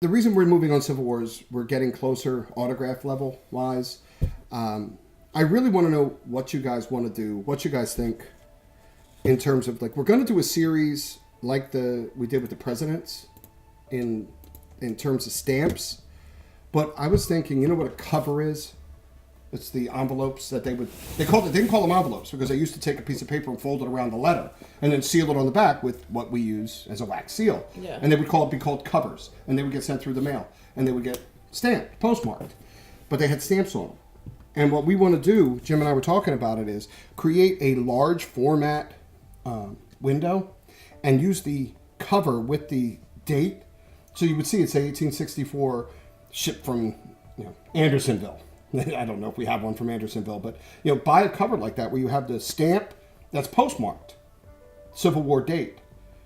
The reason we're moving on Civil War is we're getting closer autograph level wise. I really want to know what you guys want to do, what you guys think in terms of, like, we're going to do a series like we did with the presidents in terms of stamps. But I was thinking, you know what a cover is? It's the envelopes that they didn't call them envelopes because they used to take a piece of paper and fold it around the letter and then seal it on the back with what we use as a wax seal. Yeah. And they would be called covers, and they would get sent through the mail, and they would get stamped, postmarked. But they had stamps on them. And what we want to do, Jim and I were talking about it, is create a large format window and use the cover with the date. So you would see it say 1864, shipped from Andersonville. I don't know if we have one from Andersonville, but buy a cover like that where you have the stamp that's postmarked, Civil War date,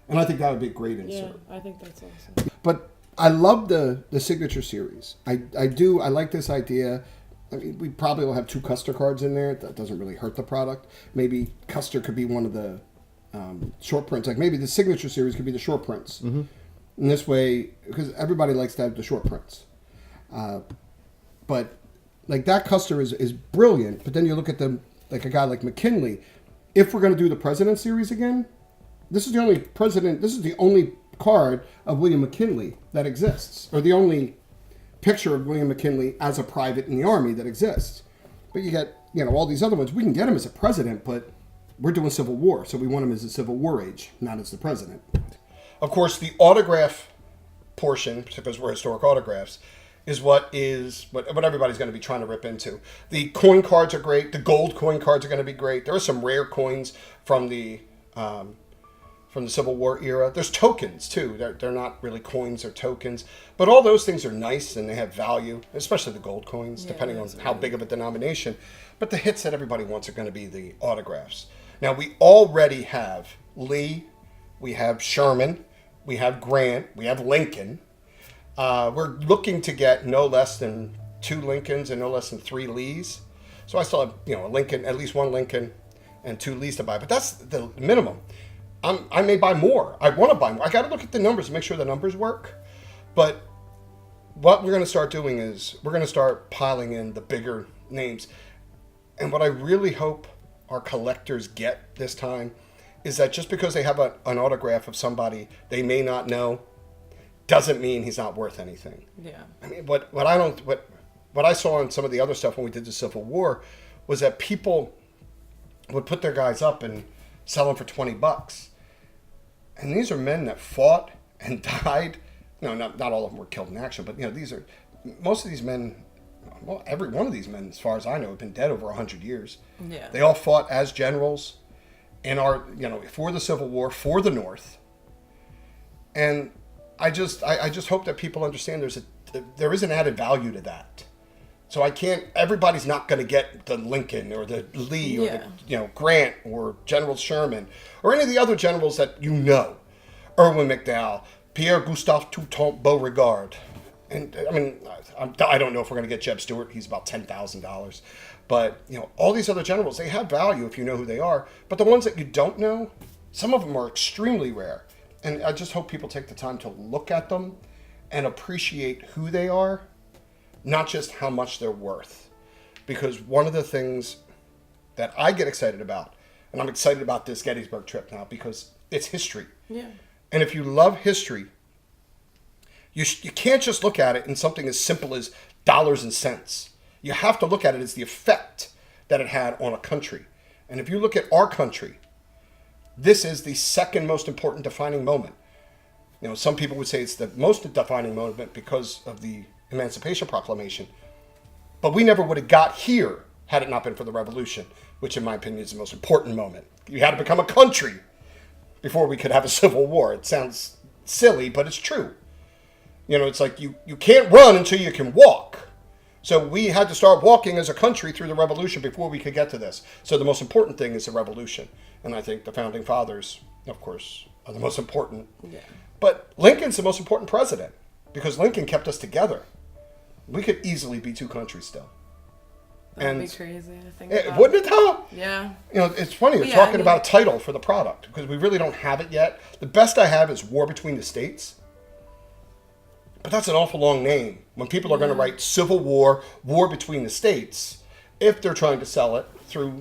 and I think that would be a great insert. Yeah, I think that's awesome. But I love the signature series. I do. I like this idea. I mean, we probably will have 2 Custer cards in there. That doesn't really hurt the product. Maybe Custer could be one of the short prints. Like maybe the signature series could be the short prints. Mm-hmm. And this way, because everybody likes to have the short prints. But like that Custer is brilliant. But then you look at them like a guy like McKinley. If we're going to do the President series again, this is the only president. This is the only card of William McKinley that exists, or the only picture of William McKinley as a private in the Army that exists. But you get all these other ones. We can get him as a president, but we're doing Civil War, so we want him as a Civil War age, not as the president. Of course, the autograph portion, because we're historic autographs, is what everybody's going to be trying to rip into. The coin cards are great. The gold coin cards are going to be great. There are some rare coins from the Civil War era. There's tokens too. They're not really coins or tokens, but all those things are nice and they have value, especially the gold coins, depending on how big of a denomination. But the hits that everybody wants are going to be the autographs. Now we already have Lee, we have Sherman, we have Grant, we have Lincoln. We're looking to get no less than 2 Lincolns and no less than 3 Lees. So I still have, a Lincoln, at least 1 Lincoln and 2 Lees to buy, but that's the minimum. I may buy more. I want to buy more. I got to look at the numbers and make sure the numbers work. But what we're going to start doing is we're going to start piling in the bigger names. And what I really hope our collectors get this time is that just because they have an autograph of somebody they may not know doesn't mean he's not worth anything. Yeah. I mean, what I saw in some of the other stuff when we did the Civil War was that people would put their guys up and sell them for $20. And these are men that fought and died. No, not all of them were killed in action, but most of these men, well, every one of these men, as far as I know, have been dead over 100 years. Yeah. They all fought as generals in for the Civil War, for the North. And I just hope that people understand there is an added value to that. So everybody's not going to get the Lincoln or the Lee or the Grant or General Sherman or any of the other generals that Irwin McDowell, Pierre Gustave Toutant Beauregard. And I mean, I don't know if we're going to get Jeb Stuart. He's about $10,000. But, all these other generals, they have value if you know who they are. But the ones that you don't know, some of them are extremely rare. And I just hope people take the time to look at them and appreciate who they are, not just how much they're worth. Because one of the things that I get excited about, and I'm excited about this Gettysburg trip now because it's history. Yeah. And if you love history, you can't just look at it in something as simple as dollars and cents. You have to look at it as the effect that it had on a country. And if you look at our country, this is the second most important defining moment. Some people would say it's the most defining moment because of the Emancipation Proclamation. But we never would have got here had it not been for the Revolution, which in my opinion is the most important moment. You had to become a country before we could have a civil war. It sounds silly, but it's true. It's like you can't run until you can walk. So we had to start walking as a country through the Revolution before we could get to this. So the most important thing is the Revolution. And I think the Founding Fathers, of course, are the most important. Yeah. But Lincoln's the most important president because Lincoln kept us together. We could easily be 2 countries still. That would be crazy to think about. Wouldn't it though? Yeah. It's funny. You're talking about a title for the product because we really don't have it yet. The best I have is War Between the States. But that's an awful long name. When people are going to write Civil War, War Between the States, if they're trying to sell it through,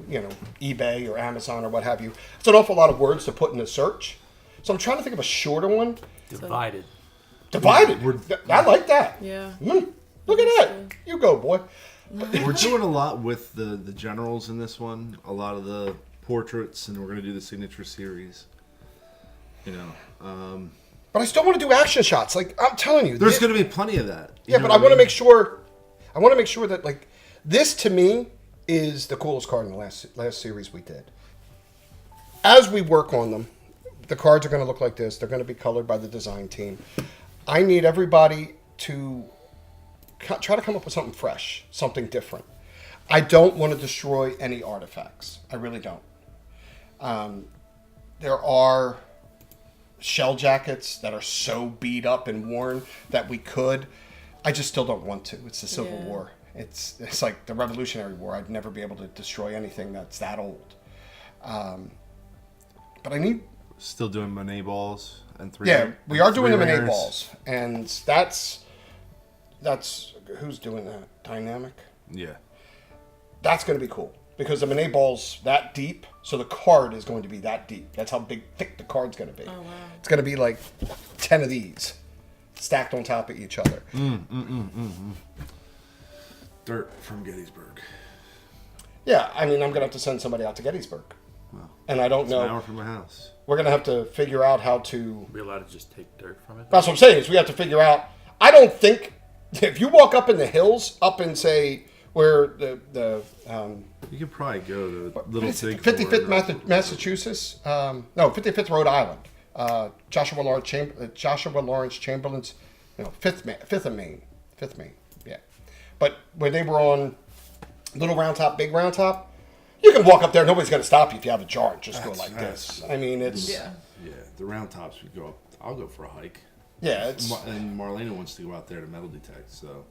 eBay or Amazon or what have you, it's an awful lot of words to put in a search. So I'm trying to think of a shorter one. Divided. I like that. Yeah. Look at that. You go, boy. We're doing a lot with the generals in this one. A lot of the portraits, and we're going to do the signature series. But I still want to do action shots. Like, I'm telling you. There's going to be plenty of that. Yeah, but I want to make sure. I want to make sure that, like, this to me is the coolest card in the last series we did. As we work on them, the cards are going to look like this. They're going to be colored by the design team. I need everybody to try to come up with something fresh, something different. I don't want to destroy any artifacts. I really don't. There are shell jackets that are so beat up and worn that we could. I just still don't want to. It's the Civil War. It's like the Revolutionary War. I'd never be able to destroy anything that's that old. But I need... Still doing Monet balls and three. Yeah, we are doing the Monet ringers. balls. And that's... Who's doing that? Dynamic? Yeah. That's going to be cool. Because the Monet ball's that deep, so the card is going to be that deep. That's how thick the card's going to be. Oh, wow. It's going to be like 10 of these stacked on top of each other. Dirt from Gettysburg. Yeah, I mean, I'm going to have to send somebody out to Gettysburg. Well, And I don't it's know. an hour from my house. We're going to have to figure out how to... Are we allowed to just take dirt from it? That's what I'm saying, is we have to figure out... I don't think... If you walk up in the hills, up in, say, where the You could probably go to Little Big 55th Massachusetts? No, 55th Rhode Island. Joshua Lawrence Chamberlain's... Fifth of Maine. Yeah. But where they were on Little Round Top, Big Round Top, you can walk up there. Nobody's going to stop you if you have a jar and just go like this. I mean, it's... Yeah. Yeah, the round tops would go up. I'll go for a hike. Yeah, it's... And Marlena wants to go out there to metal detect, so...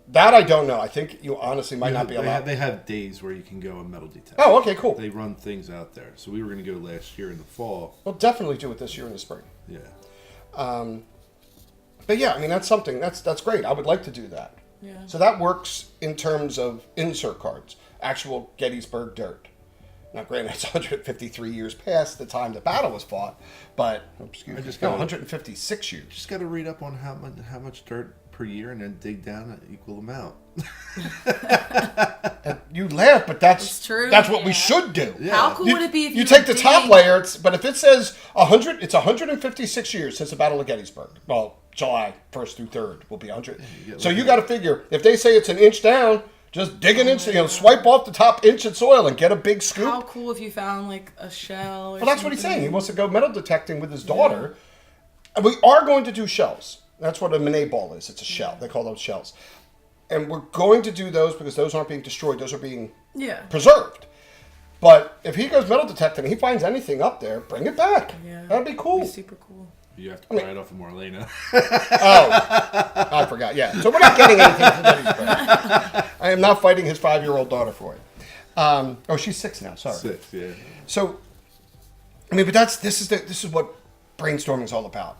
That I don't know. I think you honestly might not be allowed. They have days where you can go and metal detect. Oh, okay, cool. They run things out there. So we were going to go last year in the fall. We'll definitely do it this year in the spring. Yeah. But yeah, I mean, that's something. That's great. I would like to do that. Yeah. So that works in terms of insert cards. Actual Gettysburg dirt. Now, granted, it's 153 years past the time the battle was fought, but... Excuse me. 156 years. Just got to read up on how much dirt per year and then dig down an equal amount. You laugh, but It's true. that's what we should do. How cool would it be if you take the were top digging- layer, but if it says 100, it's 156 years since the Battle of Gettysburg. Well, July 1st through 3rd will be 100. So you got to figure, if they say it's an inch down, just dig an inch, swipe off the top inch of soil and get a big scoop. How cool if you found like a shell or Well, that's what he's something. saying. He wants to go metal detecting with his daughter. And we are going to do shells. That's what a Monet ball is. It's a shell. They call those shells. And we're going to do those because those aren't being destroyed. Those are being preserved. But if he goes metal detecting and he finds anything up there, bring it back. Yeah. That'd be cool. It'd be super cool. You have to pry it off of Marlena. Oh, I forgot. Yeah. So we're not getting anything from Gettysburg. I am not fighting his 5-year-old daughter for it. Oh, she's 6 now. Sorry. 6, yeah. So, I mean, but this is what brainstorming is all about.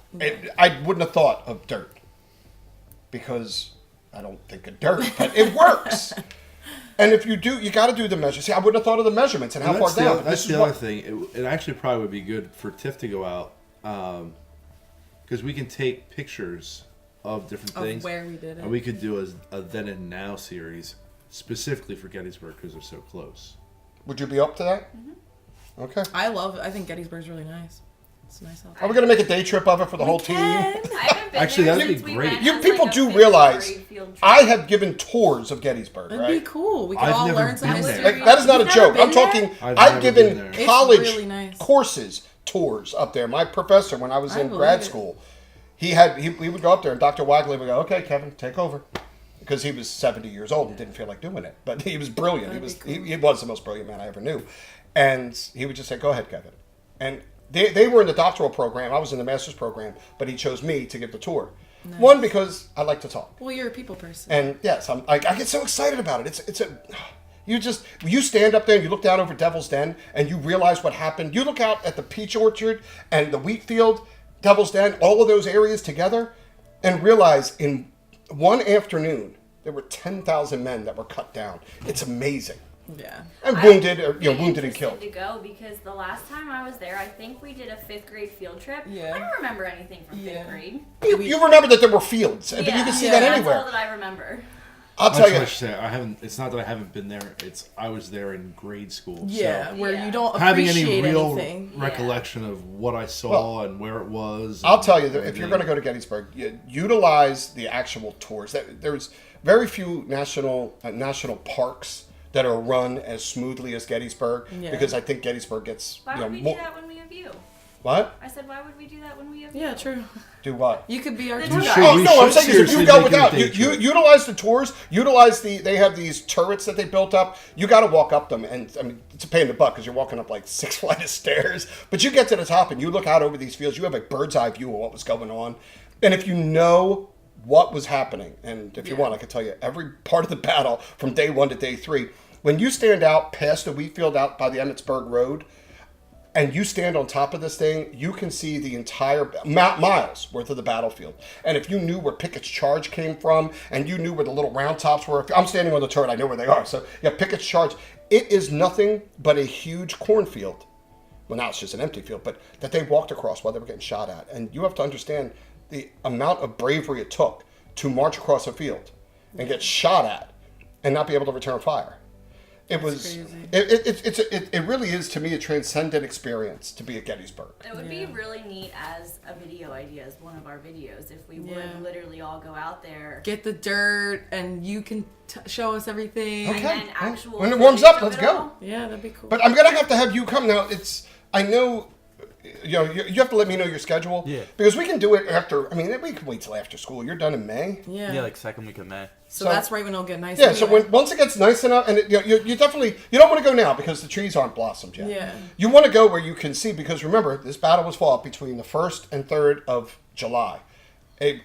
I wouldn't have thought of dirt because I don't think of dirt, but it works. And if you do, you got to do the measures. See, I wouldn't have thought of the measurements and how far down. That's the other thing. It actually probably would be good for Tiff to go out because we can take pictures of different things. Of where we did it. And we could do a Then and Now series specifically for Gettysburg because they're so close. Would you be up to that? Mm-hmm. Okay. I think Gettysburg's really nice. It's nice out Are we going to make a day trip of it for the whole team? I haven't been Actually, there that'd be since we great. went You on, people like, a do February realize field trip. I have given tours of Gettysburg, It'd right? be cool. We could I've all never learn some been there. history. Like, that is not a You've joke. never I'm been talking. there? I've I've never given been there. It's college really nice. courses tours up there. My professor, when I was I in believe grad it. school, he would go up there, and Dr. Wagley would go, "Okay, Kevin, take over," because he was 70 years old and didn't feel like doing it. But he was brilliant. That'd be cool. He was the most brilliant man I ever knew, and he would just say, "Go ahead, Kevin." And they were in the doctoral program. I was in the master's program, but he chose me to give the tour. Nice. One, because I like to talk. Well, you're a people person. And yes, I get so excited about it. You stand up there and you look down over Devil's Den and you realize what happened. You look out at the peach orchard and the wheat field, Devil's Den, all of those areas together, and realize in one afternoon there were 10,000 men that were cut down. It's amazing. Yeah. And wounded, or I'm wounded and interested killed. to go because the last time I was there, I think we did a 5th grade field trip. Yeah. I don't remember anything from 5th Yeah. grade. You remember that there were fields, but you can see that That's anywhere. all that I remember. I'll That's tell what I you. should say. I haven't. It's not that I haven't been there. It's I was there in grade school. Yeah, So where Yeah. you don't having appreciate any real anything. recollection of what I saw and where it was. I'll and tell you that if everything. you're going to go to Gettysburg, utilize the actual tours. There's very few national parks that are run as smoothly as Gettysburg, Yeah. because I think Gettysburg gets Why would we do that when we have you? What? I said, why would we do that when we have you? Yeah, true. Do what? You could be our The tour tour guide. guide. Oh we no, I'm should saying is if you seriously go make it a without day you trip. utilize the tours, they have these turrets that they built up. You got to walk up them, and I mean it's a pain in the butt because you're walking up like 6 flights of stairs. But you get to the top and you look out over these fields. You have a bird's eye view of what was going on, and if you know what was happening, and if you Yeah. want, I can tell you every part of the battle from day 1 to day 3. When you stand out past the wheat field out by the Emmitsburg Road, and you stand on top of this thing, you can see the entire miles worth of the battlefield. And if you knew where Pickett's charge came from, and you knew where the little round tops were, I'm standing on the turret, I know where they are. So yeah, Pickett's charge, it is nothing but a huge cornfield. Well, now it's just an empty field, but that they walked across while they were getting shot at. And you have to understand the amount of bravery it took to march across a field and get shot at and not be able to return fire. It was. crazy. It really is, to me, a transcendent experience to be at Gettysburg. It would Yeah. be really neat as a video idea, as one of our videos, if we Yeah. would literally all go out there. Get the dirt, and you can show us everything. Okay. And actual When it warms up, footage let's of go. it all. Yeah, that'd be cool. But I'm gonna have you come now. I know. You have to let me know your schedule. Yeah. Because we can do it after. I mean, we can wait till after school. You're done in May. yeah. Yeah, like second week of May. so so- that's right when it'll get nice. Yeah. So anyway. once it gets nice enough, and you definitely you don't want to go now because the trees aren't blossomed yet. Yeah. You want to go where you can see, because remember, this battle was fought between the 1st and 3rd of July.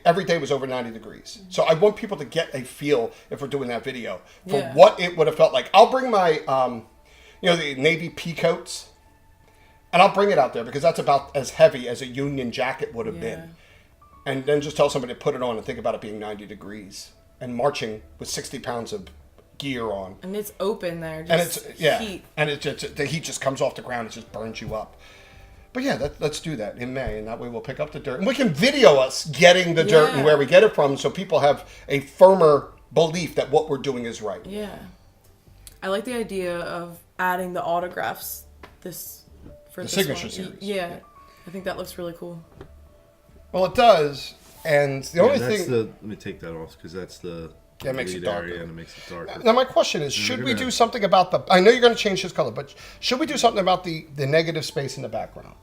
Every day was over 90 degrees. So I want people to get a feel, if we're doing that video, for Yeah. what it would have felt like. I'll bring my the Navy pea coats. And I'll bring it out there because that's about as heavy as a Union jacket would have Yeah. been. And then just tell somebody to put it on and think about it being 90 degrees and marching with 60 pounds of gear on. And it's open there. Just And it's heat. and the heat just comes off the ground. It just burns you up. But yeah, let's do that in May, and that way we'll pick up the dirt and we can video us getting the dirt and Yeah. where we get it from, so people have a firmer belief that what we're doing is right. Yeah. I like the idea of adding the autographs for The this signature one. series. Yeah. I think that looks really cool. Well, it does, and the only that's thing. let me take that off because that's the Yeah, it makes it lead darker. area and it makes it darker. Now my question is, should you're we gonna- do something about the? I know you're going to change his color, but should we do something about the negative space in the background?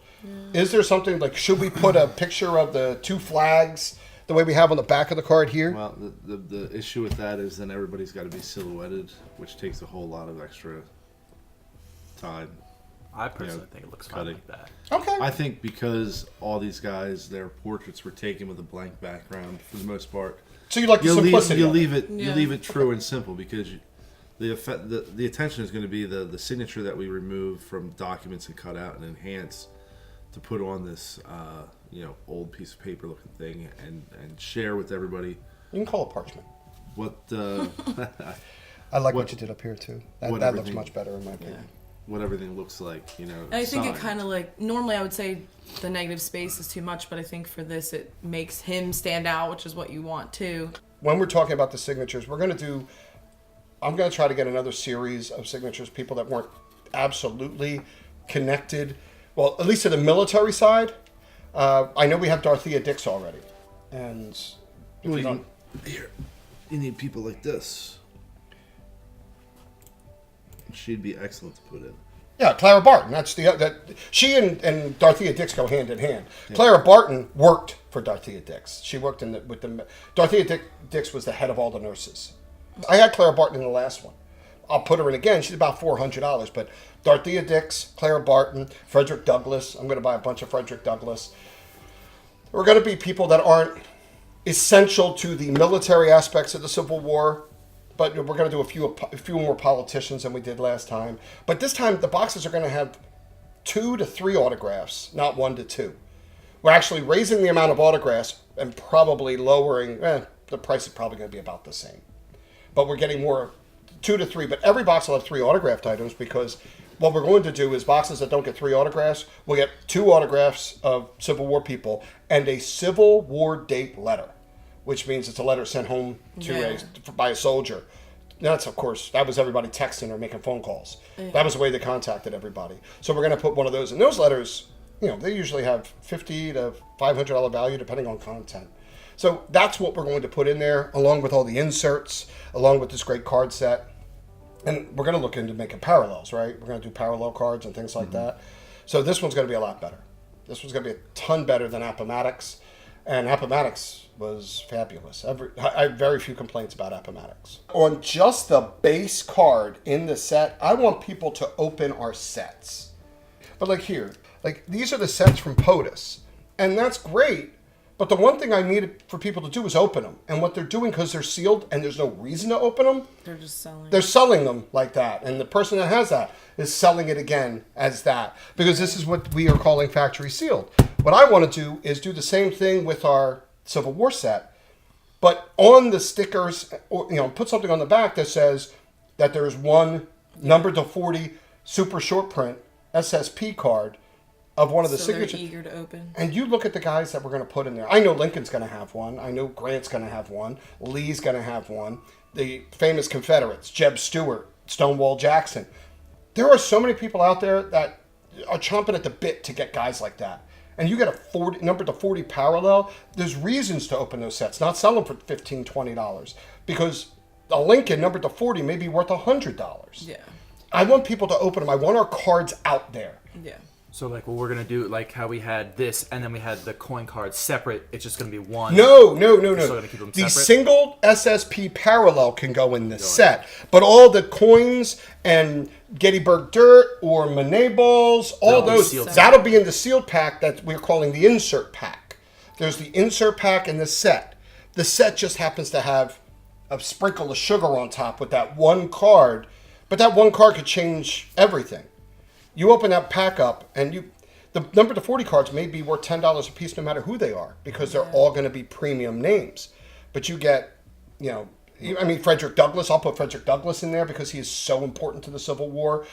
Is there something like, should we put a picture of the 2 flags the way we have on the back of the card here? Well, the issue with that is then everybody's got to be silhouetted, which takes a whole lot of extra time. I personally think it looks fine cutting. like that. Okay. I think because all these guys, their portraits were taken with a blank background for the most part. So you like the You simplicity? of it. Yeah. leave it true and simple because the attention is going to be the signature that we remove from documents and cut out and enhance to put on this old piece of paper looking thing and share with everybody You can call it parchment. what I like what What- you did up here too. what That looks everything- much better in my opinion. what everything looks like. And I think it signed. kind of like, normally I would say the negative space is too much, but I think for this it makes him stand out, which is what you want too. When we're talking about the signatures, I'm going to try to get another series of signatures, people that weren't absolutely connected, well, at least to the military side. I know we have Dorothea Dix already. And if you don't, Here, you need people like this. She'd be excellent to put in. yeah, Clara Barton. She and Dorothea Dix go hand in hand. Clara Barton worked for Dorothea Dix. She worked with the Dorothea Dix was the head of all the nurses. I had Clara Barton in the last one. I'll put her in again. She's about $400, but Dorothea Dix, Clara Barton, Frederick Douglass. I'm going to buy a bunch of Frederick Douglass. We're going to be people that aren't essential to the military aspects of the Civil War, but we're going to do a few more politicians than we did last time. But this time, the boxes are going to have 2 to 3 autographs, not 1 to 2. We're actually raising the amount of autographs and probably lowering, the price is probably going to be about the same. But we're getting more, 2 to 3, but every box will have 3 autographed items, because what we're going to do is boxes that don't get 3 autographs will get 2 autographs of Civil War people and a Civil War date letter, which means it's a letter sent home by a soldier. That's, of course, that was everybody texting or making phone calls. Yeah. That was the way they contacted everybody. So we're going to put one of those, and those letters, they usually have $50 to $500 value depending on content. So that's what we're going to put in there, along with all the inserts, along with this great card set. And we're going to look into making parallels, right? We're going to do parallel cards and things like that. So this one's going to be a lot better. This one's going to be a ton better than Appomattox. And Appomattox was fabulous. I have very few complaints about Appomattox. On just the base card in the set, I want people to open our sets. But like here, like these are the sets from POTUS. And that's great. But the one thing I needed for people to do is open them. And what they're doing, because they're sealed and there's no reason to open them, They're just selling. They're selling them like that. And the person that has that is selling it again as that. Because this is what we are calling factory sealed. What I want to do is do the same thing with our Civil War set. But on the stickers, or, put something on the back that says that there's one numbered to 40 super short print SSP card of one of the signatures. They're eager to open. And you look at the guys that we're going to put in there. I know Lincoln's going to have one. I know Grant's going to have one. Lee's going to have one. The famous Confederates, Jeb Stuart, Stonewall Jackson. There are so many people out there that are chomping at the bit to get guys like that. And you get a number to 40 parallel. There's reasons to open those sets, not sell them for $15, $20. Because a Lincoln number to 40 may be worth $100. Yeah. I want people to open them. I want our cards out there. Yeah. So like what we're gonna do, like how we had this, and then we had the coin cards separate. It's just gonna be one. No. We're still gonna keep them The separate? single SSP parallel can go in the set, but all the coins and Gettysburg dirt or Monet balls, all That'll be those, sealed that'll be in the sealed pack that we're calling the insert pack. There's the insert pack and the set. The set just happens to have a sprinkle of sugar on top with that one card, but that one card could change everything. You open that pack up, and the number to 40 cards may be worth $10 a piece, no matter who they are, because they're all going to be premium names. But you get, Frederick Douglass. I'll put Frederick Douglass in there because he is so important to the Civil War.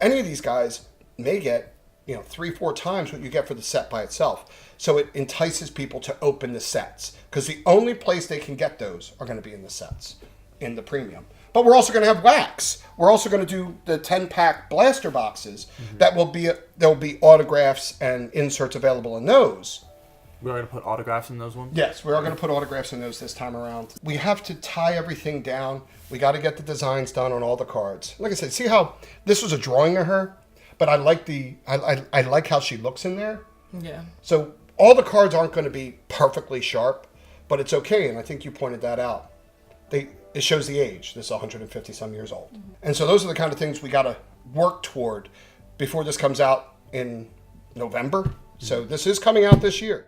Any of these guys may get, 3-4 times what you get for the set by itself. So it entices people to open the sets, because the only place they can get those are going to be in the sets, in the premium. But we're also going to have wax. We're also going to do the 10-pack blaster boxes that will be, there will be autographs and inserts available in those. We're gonna put autographs in those ones? Yes, we are going to put autographs in those this time around. We have to tie everything down. We got to get the designs done on all the cards. Like I said, see how this was a drawing of her, but I like I like how she looks in there. Yeah. So all the cards aren't going to be perfectly sharp, but it's okay, and I think you pointed that out. It shows the age. This is 150 some years old. And so those are the kind of things we got to work toward before this comes out in November. So this is coming out this year.